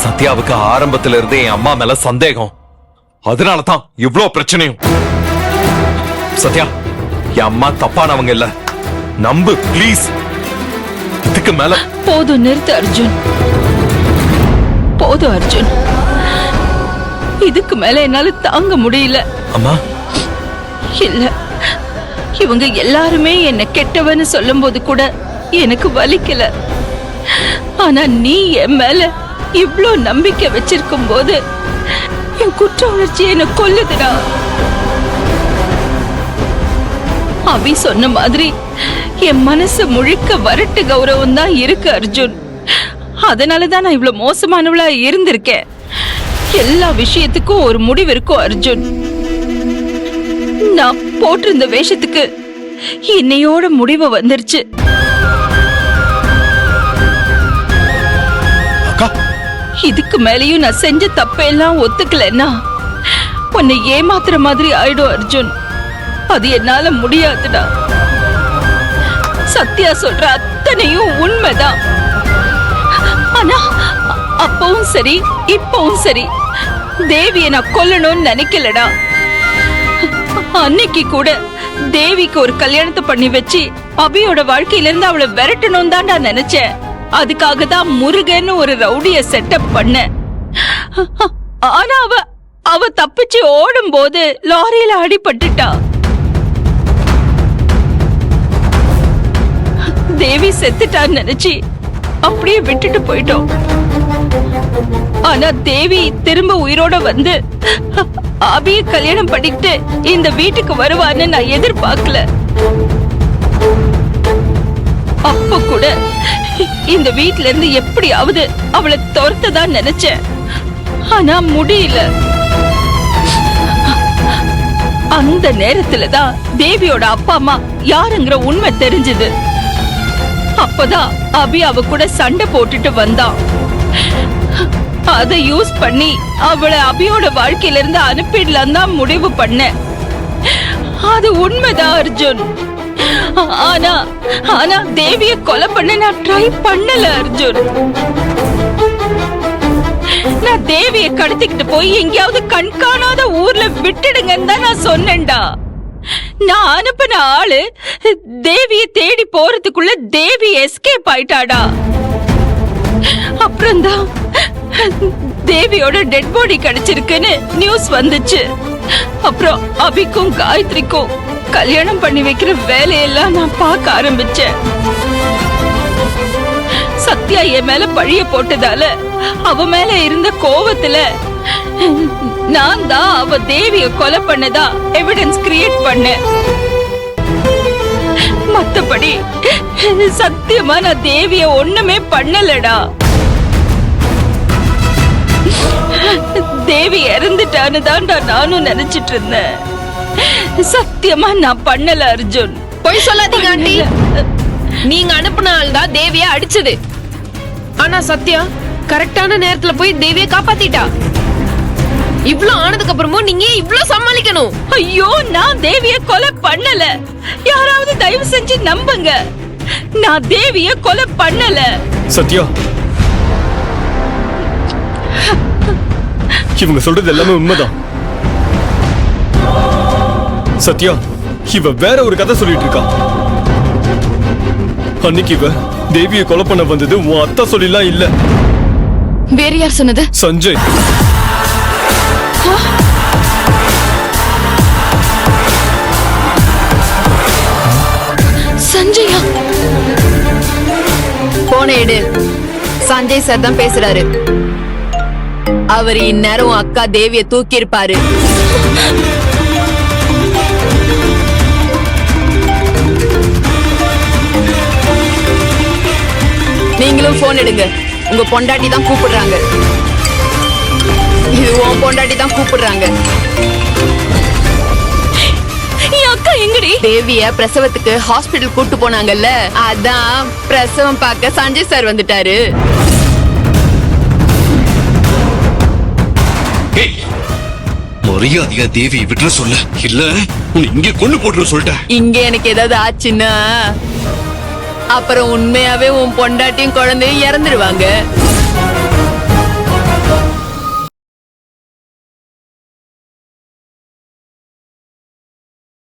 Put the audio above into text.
சத்யாவுக்கு ஆரம்பத்துல இருந்தே என் அம்மா மேல சந்தேகம். அதனாலதான் இவ்ளோ பிரச்சனையும். சத்யா, என் அம்மா தப்பானவங்க இல்ல, நம்பு ப்ளீஸ். இதுக்கு மேல போதும், நிறுத்து அர்ஜுன். போதும் அர்ஜுன், இதுக்கு மேல என்னால தாங்க முடியல. அம்மா இல்ல, இவங்க எல்லாருமே என்ன கெட்டவன்னு சொல்லும் போது கூட எனக்கு வலிக்கல. ஆனா நீ என் மேல இவ்ளோ நம்பிக்கை வச்சிருக்கும் போது என் குற்ற உணர்ச்சி என்ன கொல்லுதுடா. அவி சொன்ன மாதிரி என் மனசு முழுக்க வரட்டு கௌரவம் தான் இருக்கு அர்ஜுன். அதனாலதான் நான் இவ்வளவு மோசமானவளா இருந்திருக்கேன். எல்லா விஷயத்துக்கும் ஒரு முடிவு இருக்கும் அர்ஜுன். நான் போட்டிருந்த வேஷத்துக்கு இன்னையோட முடிவு வந்துருச்சு. இதுக்கு மேலேயும் நான் செஞ்ச தப்பெல்லாம் ஒத்துக்கலன்னா உன்னை ஏமாத்துற மாதிரி ஆயிடும் அர்ஜுன். அது என்னால முடியாதுடா. சத்யா சொல்ற அத்தனையும் உண்மைதான். ஆனா அப்பவும் சரி இப்பவும் சரி தேவியை நான் கொல்லணும்னு நினைக்கலடா. அன்னைக்கு கூட தேவிக்கு ஒரு கல்யாணத்தை பண்ணி வச்சு அபியோட வாழ்க்கையில இருந்து அவளை விரட்டணும் தான் நான் நினைச்சேன். அதுக்காக தான் முருகன் ஒரு ரவுடிய செட்டப் பண்ண. ஆனா அவ தப்பிச்சு ஓடும் போது லாரியில அடிபட்டுட்டா. தேவி செத்துட்டான்னு நினைச்சு அப்படியே விட்டுட்டு போயிட்டோம். ஆனா தேவி திரும்ப உயிரோட வந்து அபிய கல்யாணம் பண்ணிட்டு இந்த வீட்டுக்கு வருவான்னு நான் எதிர்பார்க்கல. அப்ப கூட இந்த வீட்ல இருந்து எப்படியாவது அவளை துரத்ததான் நினைச்சேன். ஆனா முடியல. அந்த நேரத்துலதான் தேவியோட அப்பா அம்மா யாருங்கிற உண்மை தெரிஞ்சது. அப்பதான் அபி அவ கூட சண்டை போட்டுட்டு வந்தான். அதை யூஸ் பண்ணி அவளை அபியோட வாழ்க்கையில இருந்து அனுப்பிடலாம் தான் முடிவு பண்ண. அது உண்மைதான் அர்ஜுன். ஆனா ஆனா தேவிய கொலை பண்ண நான் ட்ரை பண்ணல அர்ஜுன். நான் தேவிய கடத்திக்கிட்டு போய் எங்கேயாவது கண்காணாத ஊர்ல விட்டுடுங்கன்னு தான் நான் சொன்னேன்டா. நான் அனுப்பின ஆளு தேவிய தேடி போறதுக்குள்ள தேவி எஸ்கேப் ஆயிட்டாடா. அப்புறம்தான் தேவியோட டெட் பாடி கிடைச்சிருக்குன்னு நியூஸ் வந்துச்சு. அப்புறம் அபிக்கும் காயத்ரிக்கும் கல்யாணம் பண்ணி வைக்கிற வேலையெல்லாம் நான் பார்க்க ஆரம்பிச்சேன். சத்யா என் மேல பழிய போட்டதால அவ மேல இருந்த கோவத்துல நான் தான் அவ தேவிய கொலை பண்ணதா எவிடன்ஸ் கிரியேட் பண்ணேன். மத்தபடி சத்தியமா நான் தேவிய ஒண்ணுமே பண்ணலடா. தேவி இறந்துட்டான்னு தான்டா நானும் நினைச்சிட்டு இருந்தேன். சத்தியமா நான் பண்ணல அர்ஜுன். போய் சொல்லாதீங்க ஆண்டி. நீங்க அனுப்புன ஆள் தான் தேவிய அடிச்சது. ஆனா சத்யா கரெக்டான நேரத்துல போய் தேவிய காப்பாத்திட்டா. இவ்ளோ ஆனதுக்கு அப்புறமும் நீங்க இவ்ளோ சமாளிக்கணும். ஐயோ, நான் தேவிய கொலை பண்ணல. யாராவது தயவு செஞ்சு நம்புங்க, நான் தேவிய கொலை பண்ணல. சத்யா, இவங்க சொல்றது எல்லாமே உண்மைதான். சத்யா, இவ வேற ஒரு கதை சொல்லிட்டு இருக்கா. அன்னைக்கு இவ தேவியை கொலை பண்ண வந்தது உன் அத்தா சொல்லிலாம் இல்ல. வேற யார் சொன்னது? சஞ்சய். சஞ்சயா? போன எடு. சஞ்சய் சார் தான் பேசுறாரு. அவர் இந்நேரம் அக்கா தேவிய தூக்கி இருப்பாரு. நீங்களும் போன் எடுங்க. உங்க பொண்டாட்டி தான் கூப்பிடுறாங்க. இது உன் பொண்டாட்டி தான் கூப்பிடுறாங்க. அக்கா எங்கடி? தேவிய பிரசவத்துக்கு ஹாஸ்பிடல் கூட்டு போனாங்கல்ல, அதான் பிரசவம் பார்க்க சஞ்சய் சார் வந்துட்டாரு. மரியாதையா தேவி விட்டுற சொல்ல, இல்ல உன்னை இங்கே கொண்டு போட்டுற சொல்லிட்டேன். இங்க எனக்கு ஏதாவது ஆச்சுன்னா அப்புறம் உண்மையாவே உன் பொண்டாட்டியும் குழந்தையும் இறந்துடுவாங்க.